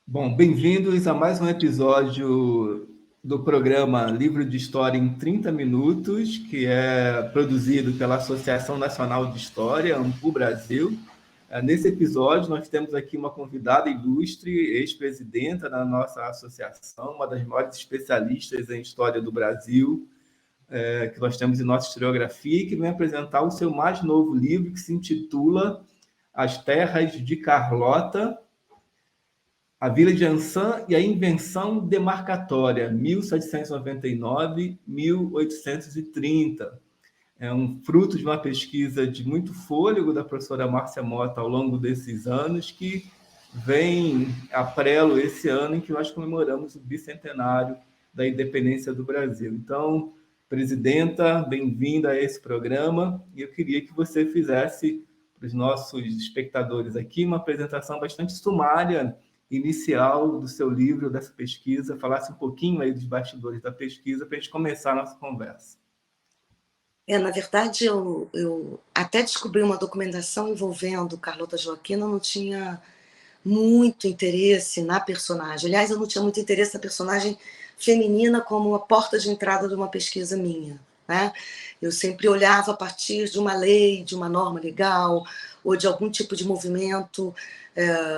Bom, bem-vindos a mais um episódio do programa Livro de História em 30 Minutos, que é produzido pela Associação Nacional de História, AMPU Brasil. Nesse episódio, nós temos aqui uma convidada ilustre, ex-presidenta da nossa associação, uma das maiores especialistas em história do Brasil, que nós temos em nossa historiografia, e que vem apresentar o seu mais novo livro, que se intitula As Terras de Carlota, a Vila de Ançã e a Invenção Demarcatória, 1799-1830. É um fruto de uma pesquisa de muito fôlego da professora Márcia Mota ao longo desses anos, que vem a prelo esse ano em que nós comemoramos o bicentenário da independência do Brasil. Então, presidenta, bem-vinda a esse programa, e eu queria que você fizesse para os nossos espectadores aqui uma apresentação bastante sumária inicial do seu livro, dessa pesquisa, falasse um pouquinho aí dos bastidores da pesquisa para a gente começar a nossa conversa. Na verdade, eu até descobri uma documentação envolvendo Carlota Joaquina, eu não tinha muito interesse na personagem. Aliás, eu não tinha muito interesse na personagem feminina como a porta de entrada de uma pesquisa minha, né? Eu sempre olhava a partir de uma lei, de uma norma legal, ou de algum tipo de movimento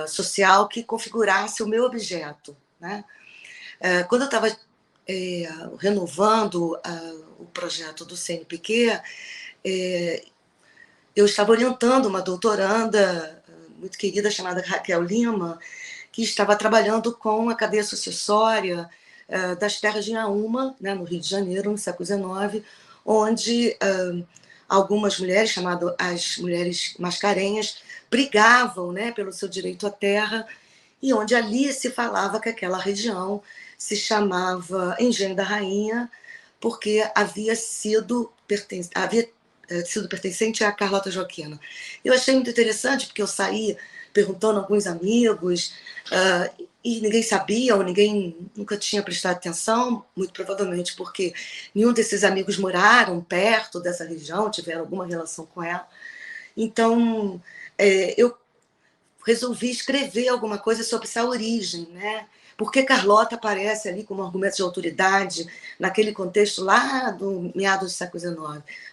social que configurasse o meu objeto, né? Quando eu estava renovando o projeto do CNPq, eu estava orientando uma doutoranda muito querida chamada Raquel Lima, que estava trabalhando com a cadeia sucessória das terras de Inhaúma, né, no Rio de Janeiro, no século XIX, onde algumas mulheres, chamadas as mulheres mascarenhas, brigavam, né, pelo seu direito à terra, e onde ali se falava que aquela região se chamava Engenho da Rainha, porque havia sido pertencente a Carlota Joaquina. Eu achei muito interessante, porque eu saí perguntando a alguns amigos, e ninguém sabia, ou ninguém nunca tinha prestado atenção, muito provavelmente porque nenhum desses amigos moraram perto dessa região, tiveram alguma relação com ela. Então, eu resolvi escrever alguma coisa sobre essa origem, né? Por que Carlota aparece ali como argumento de autoridade naquele contexto lá do meados do século XIX?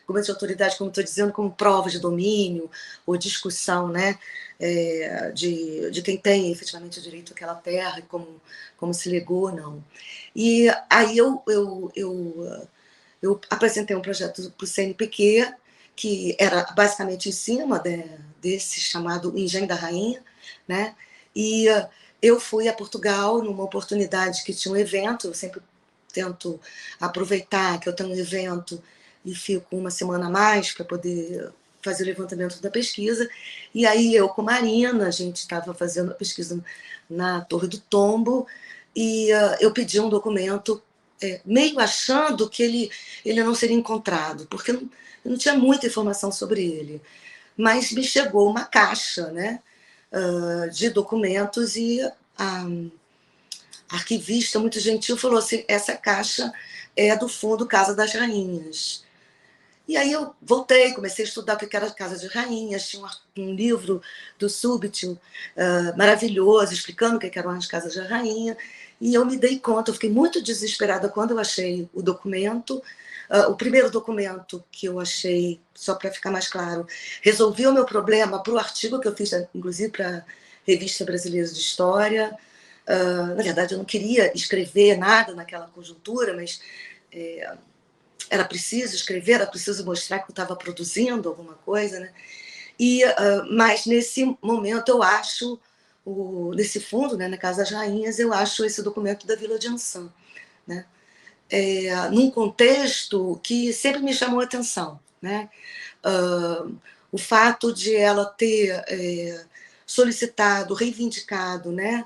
Argumento de autoridade, como estou dizendo, como prova de domínio ou discussão, né? De quem tem efetivamente o direito àquela terra e como se legou ou não. E aí eu apresentei um projeto para o CNPq, que era basicamente em cima desse chamado Engenho da Rainha, né? E eu fui a Portugal numa oportunidade que tinha um evento, eu sempre tento aproveitar que eu tenho um evento e fico uma semana a mais para poder fazer o levantamento da pesquisa. E aí eu com Marina, a gente estava fazendo a pesquisa na Torre do Tombo, e eu pedi um documento meio achando que ele não seria encontrado, porque eu não tinha muita informação sobre ele. Mas me chegou uma caixa, né, de documentos, e a arquivista, muito gentil, falou assim: essa caixa é do Fundo Casa das Rainhas. E aí eu voltei, comecei a estudar o que era a Casa de Rainhas, tinha um livro do Súbito maravilhoso, explicando o que eram as Casas de Rainha, e eu me dei conta, eu fiquei muito desesperada quando eu achei o documento. O primeiro documento que eu achei, só para ficar mais claro, resolveu o meu problema para o artigo que eu fiz, inclusive para a Revista Brasileira de História. Na verdade, eu não queria escrever nada naquela conjuntura, mas era preciso escrever, era preciso mostrar que eu estava produzindo alguma coisa, né? Mas nesse momento eu acho, nesse fundo, né, na Casa das Rainhas, eu acho esse documento da Vila de Ançã, né? Num contexto que sempre me chamou a atenção, né? O fato de ela ter solicitado, reivindicado, né,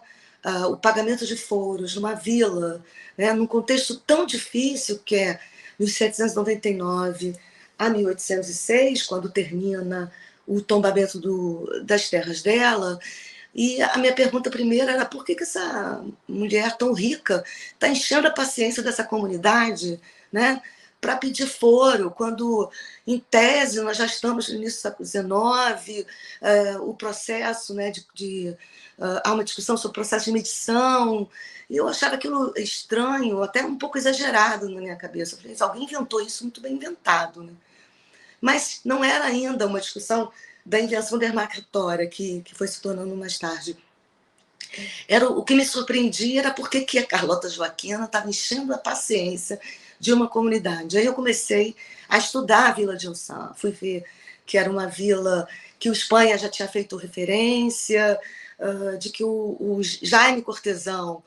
o pagamento de foros numa vila, né, num contexto tão difícil que é 1799 a 1806, quando termina o tombamento das terras dela. E a minha pergunta primeira era: por que essa mulher tão rica está enchendo a paciência dessa comunidade, né, para pedir foro, quando, em tese, nós já estamos no início do século XIX, o processo, né, há uma discussão sobre o processo de medição, e eu achava aquilo estranho, até um pouco exagerado na minha cabeça. Eu falei, alguém inventou isso, muito bem inventado, né? Mas não era ainda uma discussão da invenção demarcatória, que foi se tornando mais tarde. O que me surpreendia era porque que a Carlota Joaquina estava enchendo a paciência de uma comunidade. Aí eu comecei a estudar a Vila de Ançã, fui ver que era uma vila que o Espanha já tinha feito referência, de que o Jaime Cortesão,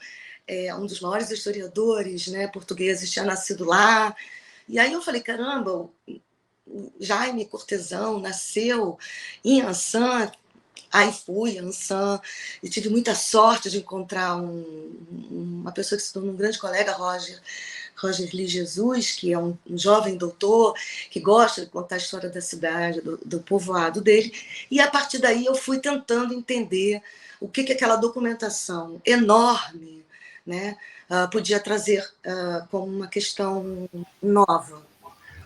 um dos maiores historiadores, né, portugueses, tinha nascido lá. E aí eu falei, caramba, o Jaime Cortesão nasceu em Ançã. Aí fui a Ançã e tive muita sorte de encontrar uma pessoa que se tornou um grande colega, Roger Lee Jesus, que é um jovem doutor que gosta de contar a história da cidade, do povoado dele. E a partir daí eu fui tentando entender o que aquela documentação enorme, né, podia trazer como uma questão nova.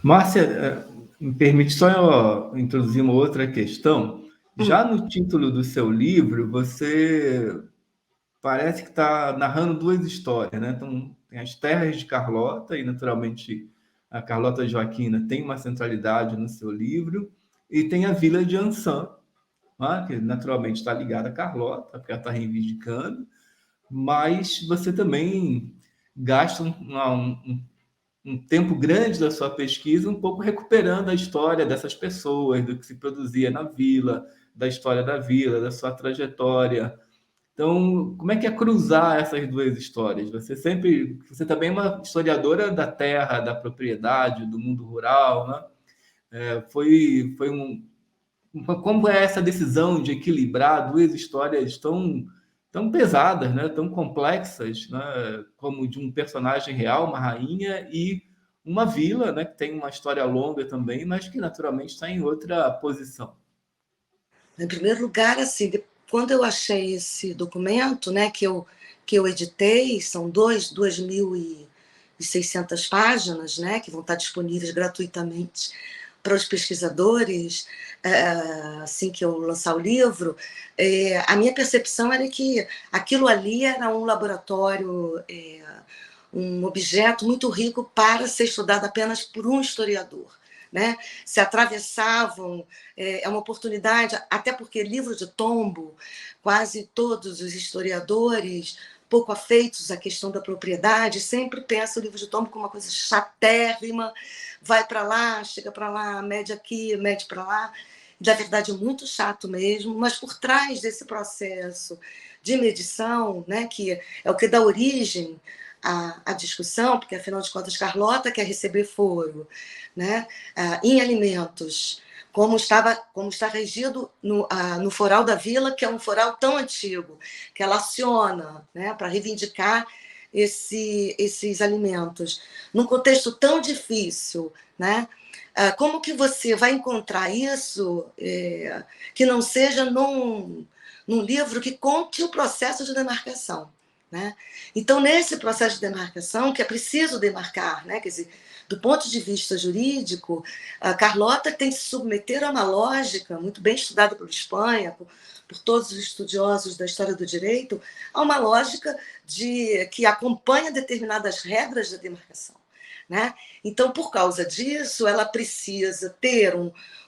Márcia, me permite só eu introduzir uma outra questão. Já no título do seu livro, você parece que está narrando duas histórias, né? Então, tem as terras de Carlota, e naturalmente a Carlota Joaquina tem uma centralidade no seu livro, e tem a Vila de Ançã, né? Que naturalmente está ligada a Carlota, porque ela está reivindicando, mas você também gasta um tempo grande da sua pesquisa um pouco recuperando a história dessas pessoas, do que se produzia na vila, da história da vila, da sua trajetória. Então, como é que é cruzar essas duas histórias? Você também é uma historiadora da terra, da propriedade, do mundo rural, né? Como é essa decisão de equilibrar duas histórias tão pesadas, né? Tão complexas, né? Como de um personagem real, uma rainha, e uma vila, né? Que tem uma história longa também, mas que naturalmente está em outra posição. Em primeiro lugar, assim, quando eu achei esse documento, né, que eu editei, são 2.600 páginas, né, que vão estar disponíveis gratuitamente para os pesquisadores, assim que eu lançar o livro. A minha percepção era que aquilo ali era um laboratório, um objeto muito rico para ser estudado apenas por um historiador. Né? Se atravessavam, é uma oportunidade, até porque livro de tombo, quase todos os historiadores pouco afeitos à questão da propriedade sempre pensam o livro de tombo como uma coisa chatérrima, vai para lá, chega para lá, mede aqui, mede para lá. Na verdade, é muito chato mesmo, mas por trás desse processo de medição, né, que é o que dá origem à discussão, porque, afinal de contas, Carlota quer receber foro, né, em alimentos, como está regido no foral da vila, que é um foral tão antigo, que ela aciona, né, para reivindicar esses alimentos. Num contexto tão difícil, né, como que você vai encontrar isso que não seja num livro que conte o processo de demarcação? Né? Então, nesse processo de demarcação, que é preciso demarcar, né? Quer dizer, do ponto de vista jurídico, a Carlota tem que se submeter a uma lógica muito bem estudada pela Espanha, por todos os estudiosos da história do direito, a uma lógica que acompanha determinadas regras da demarcação. Né? Então, por causa disso, ela precisa ter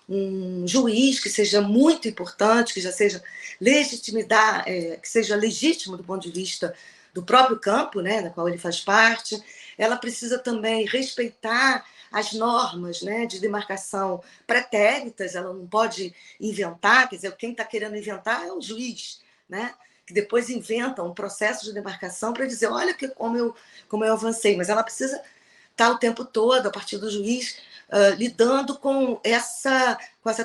um juiz que seja muito importante, que já seja que seja legítimo do ponto de vista do próprio campo, né, da qual ele faz parte. Ela precisa também respeitar as normas, né, de demarcação pretéritas, ela não pode inventar, quer dizer, quem está querendo inventar é o juiz, né, que depois inventa um processo de demarcação para dizer, olha como eu avancei, mas ela precisa estar o tempo todo, a partir do juiz, lidando com essa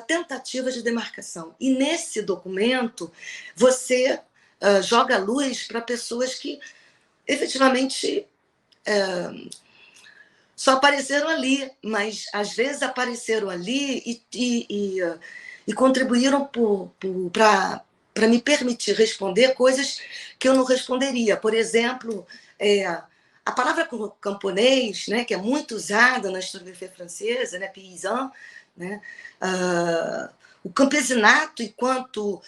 tentativa de demarcação. E nesse documento, você joga luz para pessoas que efetivamente só apareceram ali, mas às vezes apareceram ali e contribuíram para me permitir responder coisas que eu não responderia. Por exemplo, A palavra camponês, né, que é muito usada na historiografia francesa, né, paysan, né, o campesinato, enquanto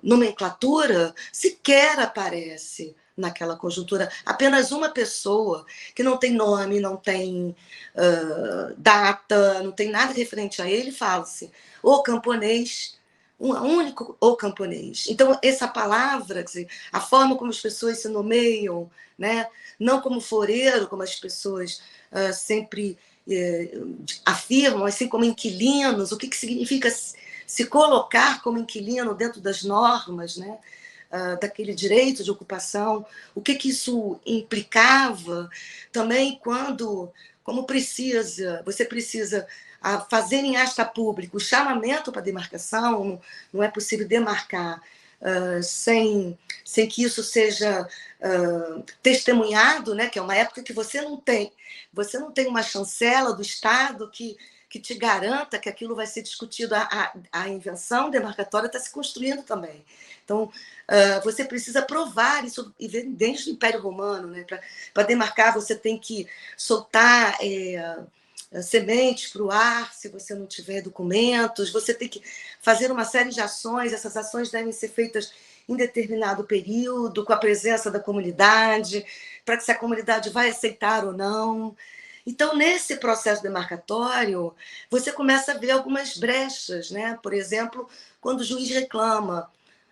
nomenclatura, sequer aparece naquela conjuntura. Apenas uma pessoa que não tem nome, não tem data, não tem nada referente a ele, fala-se o camponês, um único o camponês. Então, essa palavra, quer dizer, a forma como as pessoas se nomeiam, né? Não como floreiro, como as pessoas sempre afirmam, assim como inquilinos, o que significa se colocar como inquilino dentro das normas, né? Daquele direito de ocupação, o que isso implicava também quando, como você precisa fazer em asta pública o chamamento para demarcação, não é possível demarcar sem que isso seja testemunhado, né? Que é uma época que você não tem uma chancela do Estado que te garanta que aquilo vai ser discutido. A invenção demarcatória está se construindo também. Então, você precisa provar isso, e vem desde o Império Romano, né? Para demarcar, você tem que soltar sementes para o ar, se você não tiver documentos, você tem que fazer uma série de ações, essas ações devem ser feitas em determinado período, com a presença da comunidade, para que se a comunidade vai aceitar ou não. Então, nesse processo demarcatório, você começa a ver algumas brechas, né? Por exemplo, quando o juiz reclama,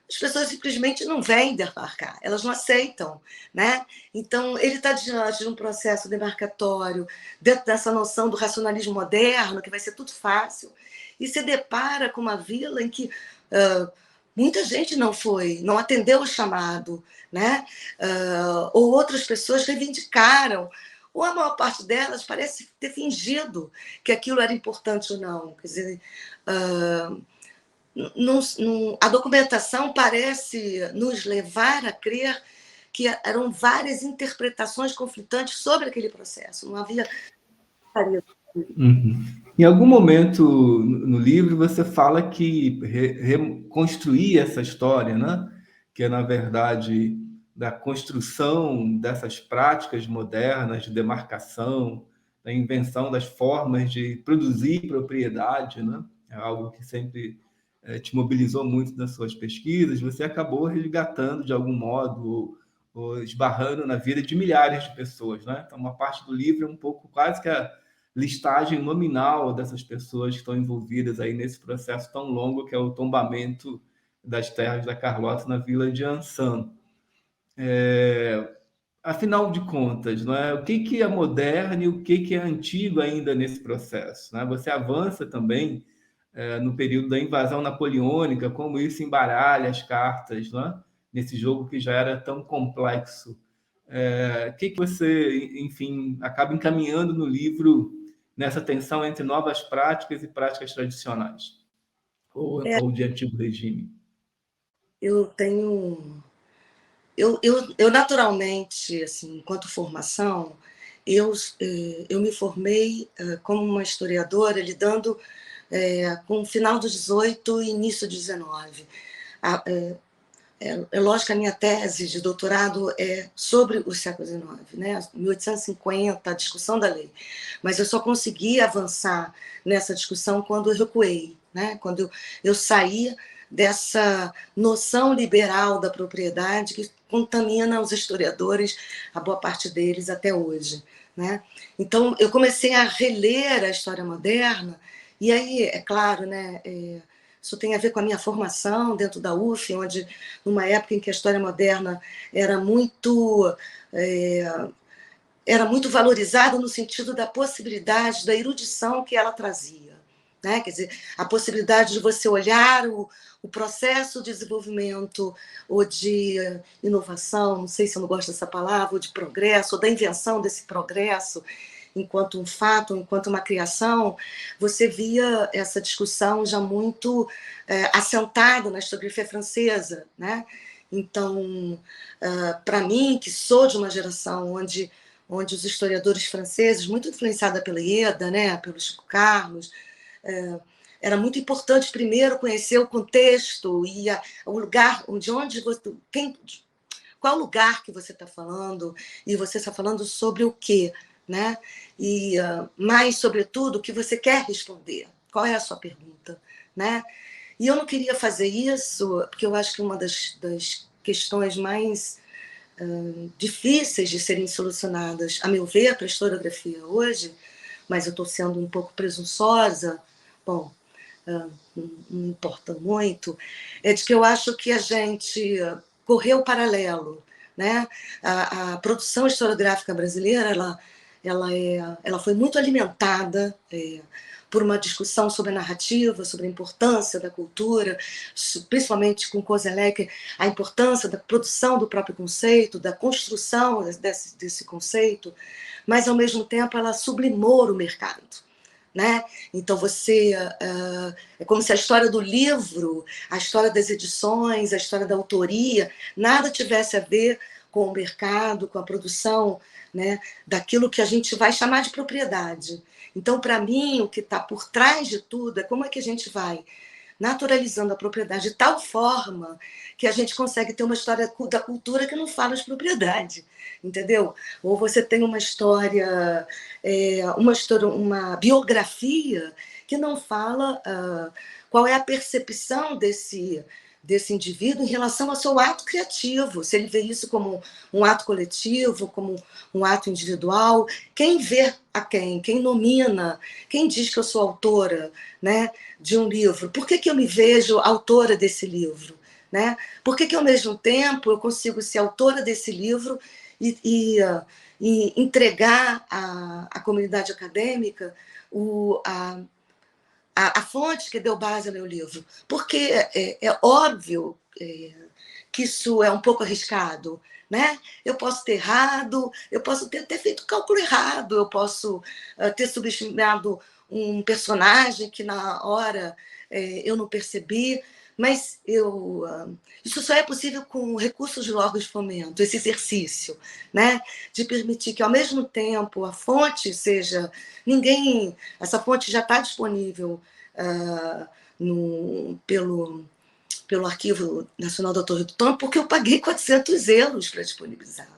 as pessoas simplesmente não vêm demarcar, elas não aceitam, né? Então, ele está diante de um processo demarcatório, dentro dessa noção do racionalismo moderno, que vai ser tudo fácil, e se depara com uma vila em que muita gente não atendeu o chamado, né? Ou outras pessoas reivindicaram, ou a maior parte delas parece ter fingido que aquilo era importante ou não. Quer dizer, a documentação parece nos levar a crer que eram várias interpretações conflitantes sobre aquele processo. Não havia... Uhum. Em algum momento no livro você fala que reconstruir essa história, né? Que é, na verdade, da construção dessas práticas modernas de demarcação, da invenção das formas de produzir propriedade, né? É algo que sempre te mobilizou muito nas suas pesquisas. Você acabou resgatando, de algum modo, ou esbarrando na vida de milhares de pessoas, né? Então, uma parte do livro é um pouco quase que a listagem nominal dessas pessoas que estão envolvidas aí nesse processo tão longo que é o tombamento das terras da Carlota na vila de Ansan. Afinal de contas, não é? O que é moderno e o que é antigo ainda nesse processo? Né? Você avança também no período da invasão napoleônica, como isso embaralha as cartas, não é? Nesse jogo que já era tão complexo. O que você, enfim, acaba encaminhando no livro nessa tensão entre novas práticas e práticas tradicionais, ou de antigo regime? Eu tenho... Eu naturalmente, assim, enquanto formação, eu me formei como uma historiadora lidando com o final do 18 e início do 19. É lógico que a minha tese de doutorado é sobre o século XIX, né? 1850, a discussão da lei. Mas eu só consegui avançar nessa discussão quando eu recuei, né? Quando eu saí dessa noção liberal da propriedade que contamina os historiadores, a boa parte deles até hoje, né? Então, eu comecei a reler a história moderna, e aí, é claro, né? Isso tem a ver com a minha formação dentro da UF, onde, numa época em que a história moderna era muito valorizada no sentido da possibilidade, da erudição que ela trazia. Né? Quer dizer, a possibilidade de você olhar o processo de desenvolvimento ou de inovação, não sei se eu não gosto dessa palavra, ou de progresso, ou da invenção desse progresso, enquanto um fato, enquanto uma criação, você via essa discussão já muito assentada na historiografia francesa. Né? Então, para mim, que sou de uma geração onde os historiadores franceses, muito influenciada pela Ieda, né, pelo Chico Carlos, era muito importante primeiro conhecer o contexto e o lugar de onde qual lugar que você está falando, e você está falando sobre o quê, né? E mais, sobretudo, o que você quer responder. Qual é a sua pergunta, né? E eu não queria fazer isso, porque eu acho que uma das questões mais difíceis de serem solucionadas, a meu ver, para a historiografia hoje, mas eu estou sendo um pouco presunçosa, bom, não importa muito, é de que eu acho que a gente correu paralelo, né? A produção historiográfica brasileira, ela foi muito alimentada por uma discussão sobre a narrativa, sobre a importância da cultura, principalmente com Koselleck, a importância da produção do próprio conceito, da construção desse conceito, mas, ao mesmo tempo, ela sublimou o mercado. Né? Então é como se a história do livro, a história das edições, a história da autoria, nada tivesse a ver com o mercado, com a produção, né, daquilo que a gente vai chamar de propriedade. Então, para mim, o que está por trás de tudo é como é que a gente vai naturalizando a propriedade de tal forma que a gente consegue ter uma história da cultura que não fala de propriedade, entendeu? Ou você tem uma história, uma biografia que não fala qual é a percepção desse indivíduo em relação ao seu ato criativo, se ele vê isso como um ato coletivo, como um ato individual, quem vê a quem nomina, quem diz que eu sou autora, né, de um livro, por que eu me vejo autora desse livro? Né? Por que ao mesmo tempo eu consigo ser autora desse livro e entregar à comunidade acadêmica a fonte que deu base ao meu livro? Porque é óbvio que isso é um pouco arriscado. Né? Eu posso ter errado, eu posso ter feito cálculo errado, eu posso ter subestimado um personagem que na hora eu não percebi, mas isso só é possível com recursos de órgãos de fomento, esse exercício, né? De permitir que, ao mesmo tempo, a fonte seja... Essa fonte já está disponível pelo Arquivo Nacional da Torre do Tom, porque eu paguei 400 euros para disponibilizar.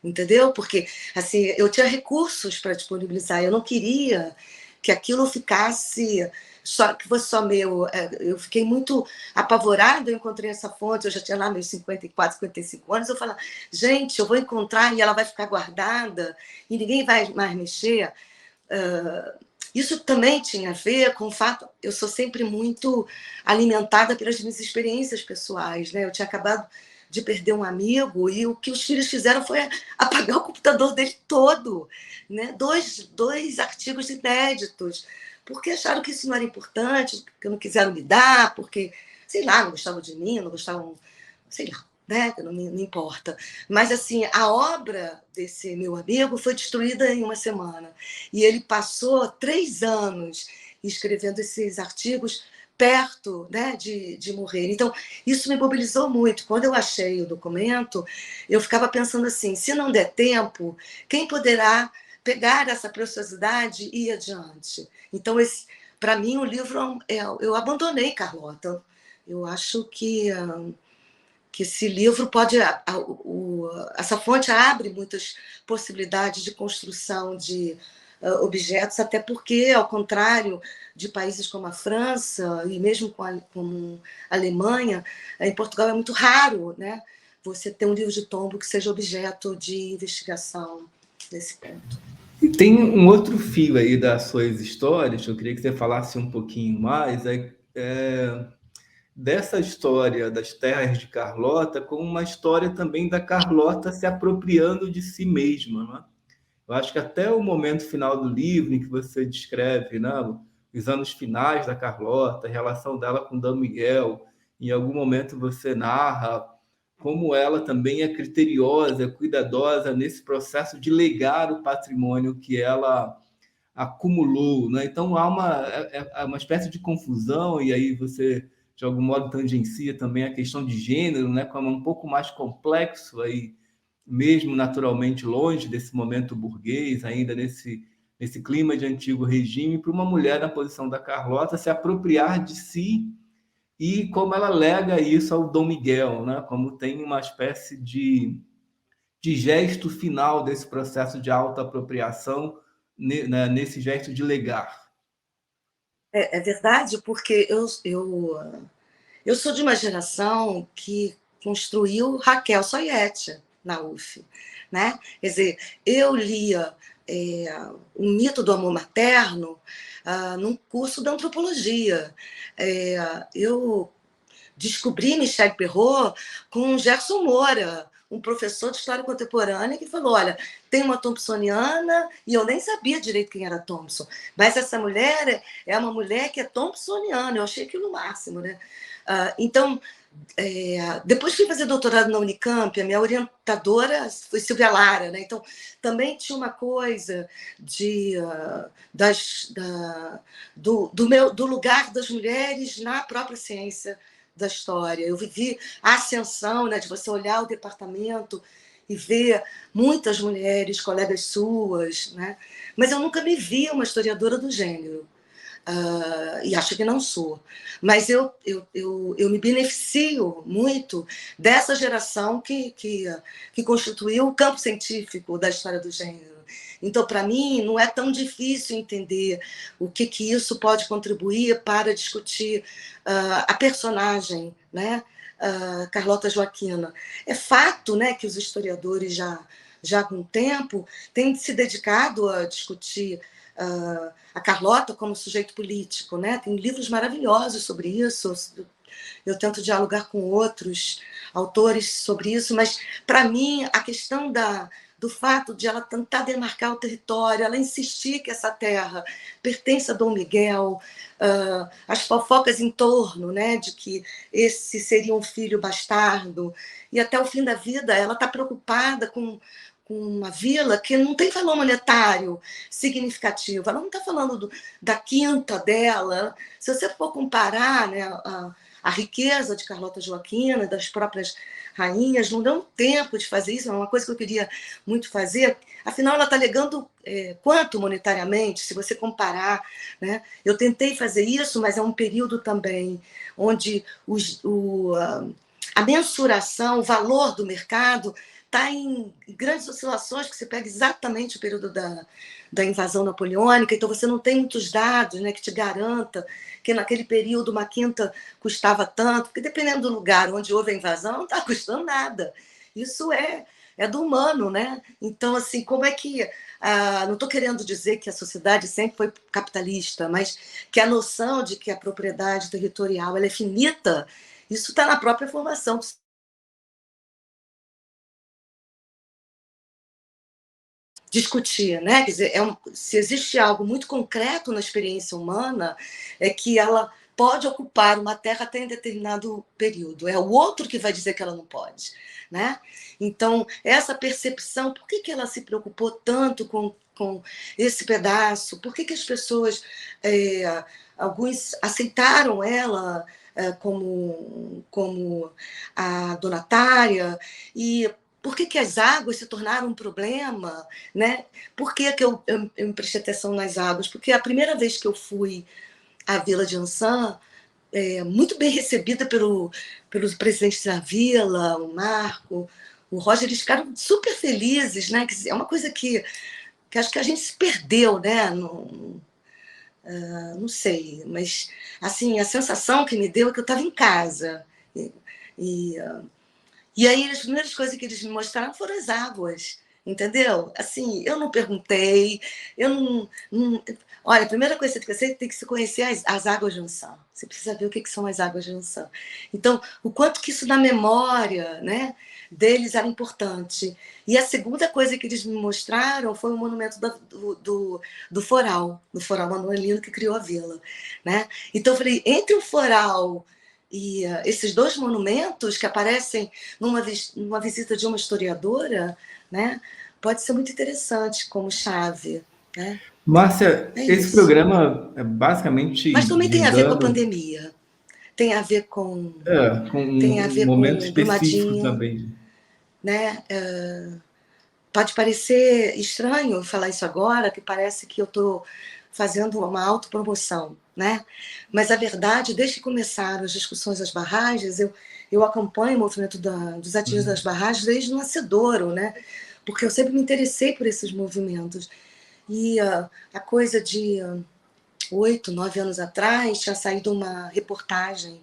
Entendeu? Porque assim, eu tinha recursos para disponibilizar, eu não queria que aquilo ficasse... que fosse só meu. Eu fiquei muito apavorada, eu encontrei essa fonte, eu já tinha lá meus 54, 55 anos, eu falava, gente, eu vou encontrar e ela vai ficar guardada e ninguém vai mais mexer. Isso também tinha a ver com o fato, eu sou sempre muito alimentada pelas minhas experiências pessoais, né? Eu tinha acabado de perder um amigo e o que os filhos fizeram foi apagar o computador dele todo, né? Dois artigos inéditos, porque acharam que isso não era importante, porque não quiseram me dar, porque, sei lá, não gostavam de mim, não gostavam, sei lá, né? Não importa. Mas, assim, a obra desse meu amigo foi destruída em uma semana. E ele passou 3 anos escrevendo esses artigos perto, né, de morrer. Então, isso me mobilizou muito. Quando eu achei o documento, eu ficava pensando assim, se não der tempo, quem poderá pegar essa preciosidade e ir adiante? Então, para mim, o livro, eu abandonei Carlota. Eu acho que esse livro pode... essa fonte abre muitas possibilidades de construção de objetos, até porque, ao contrário de países como a França e mesmo como a Alemanha, em Portugal é muito raro, né, você ter um livro de tombo que seja objeto de investigação nesse ponto. E tem um outro fio aí das suas histórias, eu queria que você falasse um pouquinho mais, dessa história das terras de Carlota, como uma história também da Carlota se apropriando de si mesma, né? Eu acho que até o momento final do livro, em que você descreve, né, os anos finais da Carlota, a relação dela com D. Miguel, em algum momento você narra como ela também é criteriosa, cuidadosa nesse processo de legar o patrimônio que ela acumulou, né? Então há uma espécie de confusão, e aí você, de algum modo, tangencia também a questão de gênero, né? Como um pouco mais complexo aí, mesmo naturalmente longe desse momento burguês, ainda nesse clima de antigo regime, para uma mulher na posição da Carlota se apropriar de si e como ela lega isso ao Dom Miguel, né? Como tem uma espécie de gesto final desse processo de autoapropriação, né, nesse gesto de legar. É verdade, porque eu sou de uma geração que construiu Raquel Soiete na UF, né? Quer dizer, eu lia o mito do amor materno num curso de antropologia. Eu descobri Michel Perrault com Gerson Moura, um professor de história contemporânea, que falou: olha, tem uma thompsoniana, e eu nem sabia direito quem era Thompson, mas essa mulher é uma mulher que é thompsoniana. Eu achei aquilo o máximo, né? Então, depois que fui fazer doutorado na Unicamp, a minha orientadora foi Silvia Lara, né? Então também tinha uma coisa do lugar das mulheres na própria ciência da história. Eu vivi a ascensão, né, de você olhar o departamento e ver muitas mulheres, colegas suas, né? Mas eu nunca me vi uma historiadora do gênero. E acho que não sou. Mas eu me beneficio muito dessa geração que constituiu o campo científico da história do gênero. Então, para mim, não é tão difícil entender o que isso pode contribuir para discutir a personagem, né? Carlota Joaquina. É fato, né, que os historiadores já há algum tempo têm se dedicado a discutir a Carlota como sujeito político, né? Tem livros maravilhosos sobre isso. Eu tento dialogar com outros autores sobre isso, mas para mim a questão do fato de ela tentar demarcar o território, ela insistir que essa terra pertence a Dom Miguel, as fofocas em torno, né, de que esse seria um filho bastardo, e até o fim da vida ela está preocupada com uma vila que não tem valor monetário significativo. Ela não está falando da quinta dela. Se você for comparar, né, a riqueza de Carlota Joaquina, das próprias rainhas, não deu tempo de fazer isso. É uma coisa que eu queria muito fazer. Afinal, ela está legando quanto monetariamente, se você comparar, né? Eu tentei fazer isso, mas é um período também onde a mensuração, o valor do mercado está em grandes oscilações, que você pega exatamente o período da invasão napoleônica, então você não tem muitos dados, né, que te garanta que naquele período uma quinta custava tanto, porque dependendo do lugar onde houve a invasão, não está custando nada. Isso é do humano, né? Então, assim, como é que... não estou querendo dizer que a sociedade sempre foi capitalista, mas que a noção de que a propriedade territorial ela é finita, isso está na própria formação discutir, né? Quer dizer, se existe algo muito concreto na experiência humana, é que ela pode ocupar uma terra até em determinado período. É o outro que vai dizer que ela não pode, né? Então, essa percepção, por que ela se preocupou tanto com esse pedaço? Por que as pessoas, alguns aceitaram ela como a donatária? E por que as águas se tornaram um problema, né? Por que eu me prestei atenção nas águas? Porque a primeira vez que eu fui à Vila de Ançã, muito bem recebida pelos presidentes da vila, o Marco, o Roger, eles ficaram super felizes, né? É uma coisa que acho que a gente se perdeu, né? Não sei, mas assim, a sensação que me deu é que eu estava em casa. E, e aí, as primeiras coisas que eles me mostraram foram as águas, entendeu? Assim, eu não perguntei, eu não. Olha, a primeira coisa que você tem que se conhecer as águas de Ançã. Você precisa ver o que são as águas de Ançã. Então, o quanto que isso na memória, né, deles era importante. E a segunda coisa que eles me mostraram foi o monumento do Foral, do Foral Manuelino, que criou a vila, né? Então, eu falei, entre o Foral e esses dois monumentos que aparecem numa visita de uma historiadora, né, pode ser muito interessante como chave, né? Márcia, É esse isso. programa é basicamente Mas também tem a ver com a visando pandemia, tem a ver com com tem a um ver momento com específico Brumadinho, também. né? Pode parecer estranho falar isso agora, que parece que eu estou fazendo uma autopromoção, né? Mas a verdade, desde que começaram as discussões das barragens, eu acompanho o movimento dos ativos das barragens desde o nascedouro, né? Porque eu sempre me interessei por esses movimentos. E a coisa de 8, 9 anos atrás, tinha saído uma reportagem,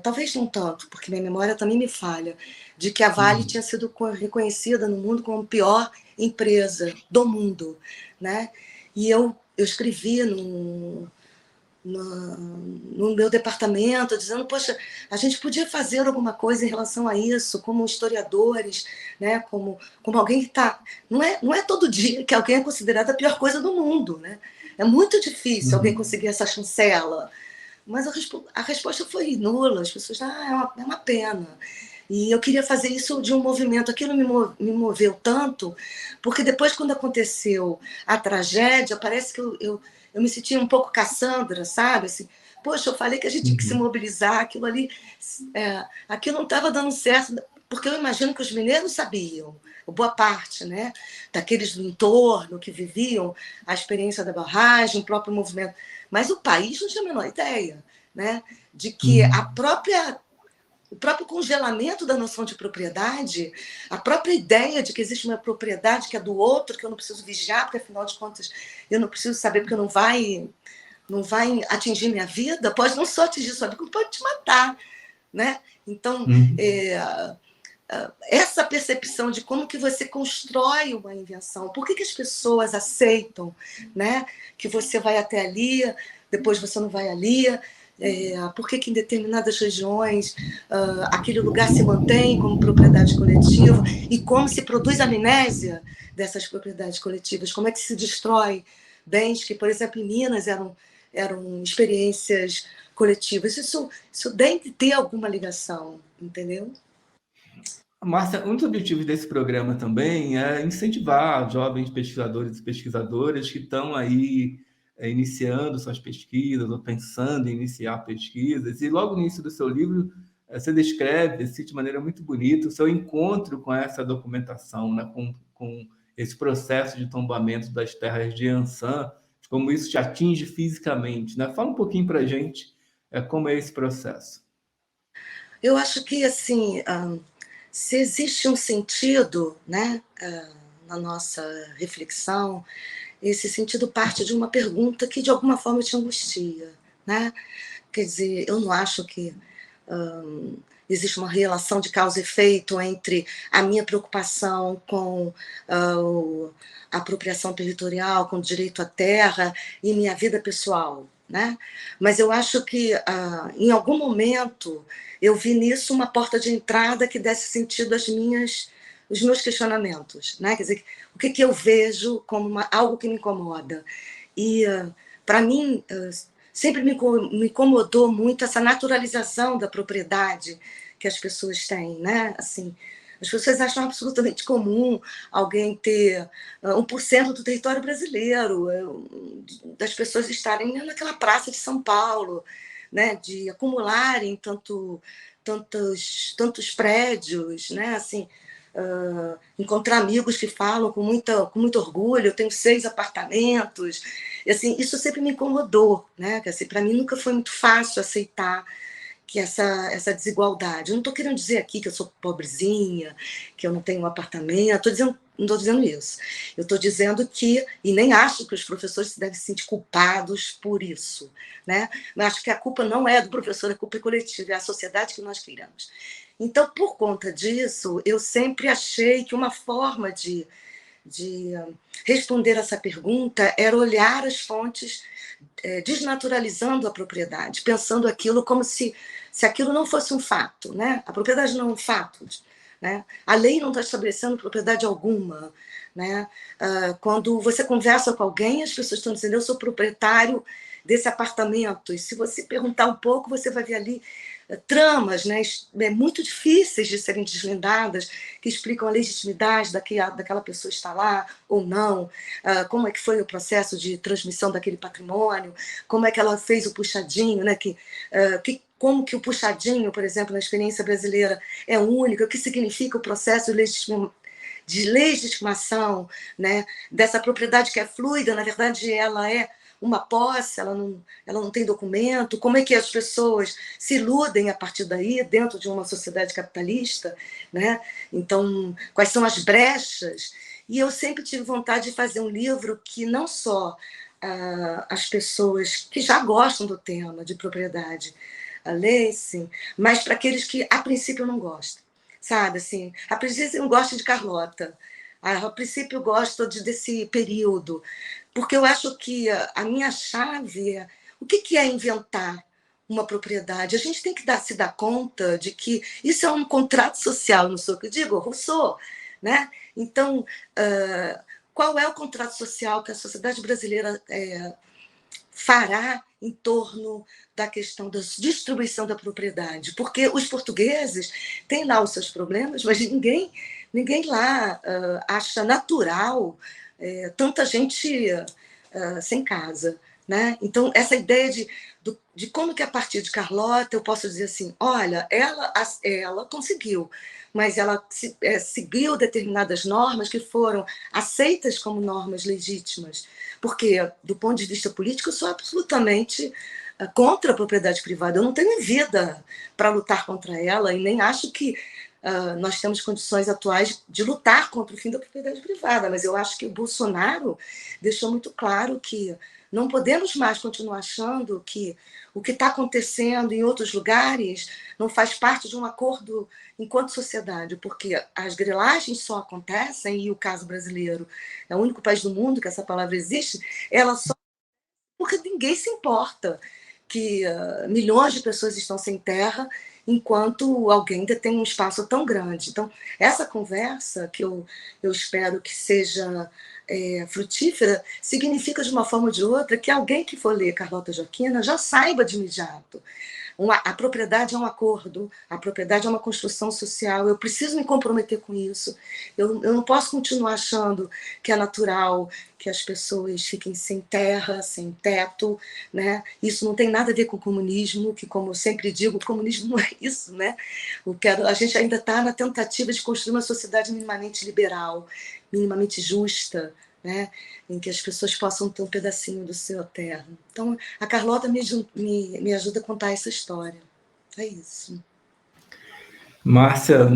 talvez não tanto, porque minha memória também me falha, de que a Vale tinha sido reconhecida no mundo como a pior empresa do mundo, né? E eu escrevi no meu departamento, dizendo, poxa, a gente podia fazer alguma coisa em relação a isso, como historiadores, né? como alguém que está... Não é todo dia que alguém é considerado a pior coisa do mundo, né? É muito difícil alguém conseguir essa chancela. Mas a resposta foi nula, as pessoas, é uma pena. E eu queria fazer isso de um movimento. Aquilo me moveu tanto, porque depois, quando aconteceu a tragédia, parece que eu me sentia um pouco Cassandra, sabe? Assim, poxa, eu falei que a gente tinha que se mobilizar, aquilo ali, aquilo não estava dando certo, porque eu imagino que os mineiros sabiam, boa parte, né, daqueles do entorno que viviam a experiência da barragem, o próprio movimento. Mas o país não tinha a menor ideia, né, de que o próprio congelamento da noção de propriedade, a própria ideia de que existe uma propriedade que é do outro, que eu não preciso vigiar, porque, afinal de contas, eu não preciso saber, porque não vai atingir minha vida, pode não só atingir sua vida, como pode te matar, né? Então, essa percepção de como que você constrói uma invenção, por que as pessoas aceitam, né, que você vai até ali, depois você não vai ali, por que em determinadas regiões aquele lugar se mantém como propriedade coletiva e como se produz amnésia dessas propriedades coletivas, como é que se destrói bens que, por exemplo, em Minas eram experiências coletivas. Isso deve ter alguma ligação, entendeu? Márcia, um dos objetivos desse programa também é incentivar jovens pesquisadores e pesquisadoras que estão aí iniciando suas pesquisas ou pensando em iniciar pesquisas. E logo no início do seu livro, você descreve assim, de maneira muito bonita o seu encontro com essa documentação, né? Com esse processo de tombamento das terras de Ançã, como isso te atinge fisicamente, né? Fala um pouquinho para a gente como é esse processo. Eu acho que, assim, se existe um sentido, né, na nossa reflexão, esse sentido parte de uma pergunta que, de alguma forma, te angustia, né? Quer dizer, eu não acho que existe uma relação de causa e efeito entre a minha preocupação com a apropriação territorial, com o direito à terra e minha vida pessoal, né? Mas eu acho que, em algum momento, eu vi nisso uma porta de entrada que desse sentido aos meus questionamentos, né? Quer dizer, o que eu vejo como algo que me incomoda. E, para mim, sempre me incomodou muito essa naturalização da propriedade que as pessoas têm, né? Assim, as pessoas acham absolutamente comum alguém ter 1% do território brasileiro, das pessoas estarem naquela praça de São Paulo, né? De acumularem tantos prédios, né? Assim, encontrar amigos que falam com muito orgulho, eu tenho 6 apartamentos. E, assim, isso sempre me incomodou, né? Assim, para mim nunca foi muito fácil aceitar que essa desigualdade. Eu não estou querendo dizer aqui que eu sou pobrezinha, que eu não tenho um apartamento, não estou dizendo isso. Eu estou dizendo que, e nem acho que os professores se devem se sentir culpados por isso, né? Mas acho que a culpa não é do professor, a culpa é coletiva, é a sociedade que nós criamos. Então, por conta disso, eu sempre achei que uma forma de responder essa pergunta era olhar as fontes, desnaturalizando a propriedade, pensando aquilo como se aquilo não fosse um fato, né? A propriedade não é um fato, né? A lei não está estabelecendo propriedade alguma, né? Quando você conversa com alguém, as pessoas estão dizendo: eu sou proprietário desse apartamento, e se você perguntar um pouco, você vai ver ali tramas, né, muito difíceis de serem desvendadas, que explicam a legitimidade daquela pessoa estar lá ou não, como é que foi o processo de transmissão daquele patrimônio, como é que ela fez o puxadinho, né, como que o puxadinho, por exemplo, na experiência brasileira é único, o que significa o processo de legitimação, né, dessa propriedade que é fluida, na verdade ela é uma posse, ela não tem documento, como é que as pessoas se iludem a partir daí, dentro de uma sociedade capitalista, né? Então, quais são as brechas? E eu sempre tive vontade de fazer um livro que não só as pessoas que já gostam do tema de propriedade lessem, mas para aqueles que, a princípio, não gostam. Sabe, assim, a princípio eu gosto de Carlota, a princípio eu gosto desse período, porque eu acho que a minha chave é o que é inventar uma propriedade. A gente tem que se dar conta de que isso é um contrato social, não sou o que eu digo, Rousseau, né? Então, qual é o contrato social que a sociedade brasileira fará em torno da questão da distribuição da propriedade? Porque os portugueses têm lá os seus problemas, mas ninguém lá acha natural tanta gente sem casa, né? Então, essa ideia de como que a partir de Carlota eu posso dizer assim, olha, ela conseguiu, mas ela seguiu determinadas normas que foram aceitas como normas legítimas, porque, do ponto de vista político, eu sou absolutamente contra a propriedade privada. Eu não tenho vida para lutar contra ela e nem acho que nós temos condições atuais de lutar contra o fim da propriedade privada, mas eu acho que o Bolsonaro deixou muito claro que não podemos mais continuar achando que o que está acontecendo em outros lugares não faz parte de um acordo enquanto sociedade, porque as grilagens só acontecem, e o caso brasileiro é o único país do mundo que essa palavra existe, ela só porque ninguém se importa que milhões de pessoas estão sem terra enquanto alguém detém um espaço tão grande. Então, essa conversa, que eu espero que seja frutífera, significa, de uma forma ou de outra, que alguém que for ler Carlota Joaquina já saiba de imediato. A propriedade é um acordo, a propriedade é uma construção social, eu preciso me comprometer com isso. Eu não posso continuar achando que é natural que as pessoas fiquem sem terra, sem teto, né? Isso não tem nada a ver com o comunismo, que, como eu sempre digo, o comunismo não é isso, né? A gente ainda está na tentativa de construir uma sociedade minimamente liberal, minimamente justa, né? Em que as pessoas possam ter um pedacinho do seu terra. Então, a Carlota me ajuda a contar essa história. É isso. Márcia,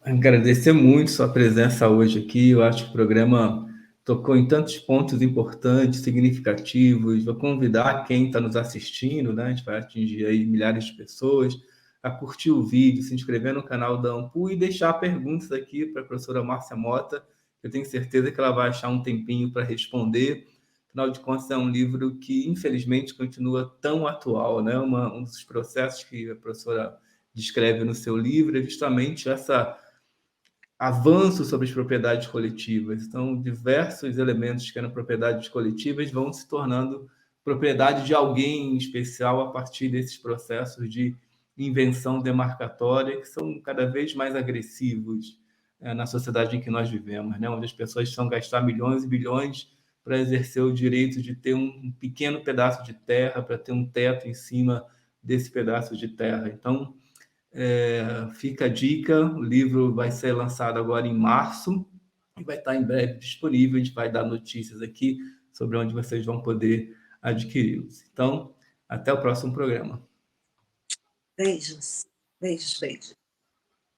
agradecer muito sua presença hoje aqui. Eu acho que o programa tocou em tantos pontos importantes, significativos. Vou convidar quem está nos assistindo, né? A gente vai atingir aí milhares de pessoas, a curtir o vídeo, se inscrever no canal da Ampu e deixar perguntas aqui para a professora Márcia Mota. Eu tenho certeza que ela vai achar um tempinho para responder. Afinal de contas, é um livro que, infelizmente, continua tão atual, né? Um dos processos que a professora descreve no seu livro é justamente esse avanço sobre as propriedades coletivas. Então, diversos elementos que eram propriedades coletivas vão se tornando propriedade de alguém em especial a partir desses processos de invenção demarcatória que são cada vez mais agressivos na sociedade em que nós vivemos, né? Onde as pessoas estão gastar milhões e bilhões para exercer o direito de ter um pequeno pedaço de terra, para ter um teto em cima desse pedaço de terra. Então, fica a dica, o livro vai ser lançado agora em março e vai estar em breve disponível. A gente vai dar notícias aqui sobre onde vocês vão poder adquiri-los. Então, até o próximo programa. Beijos, beijos, beijos.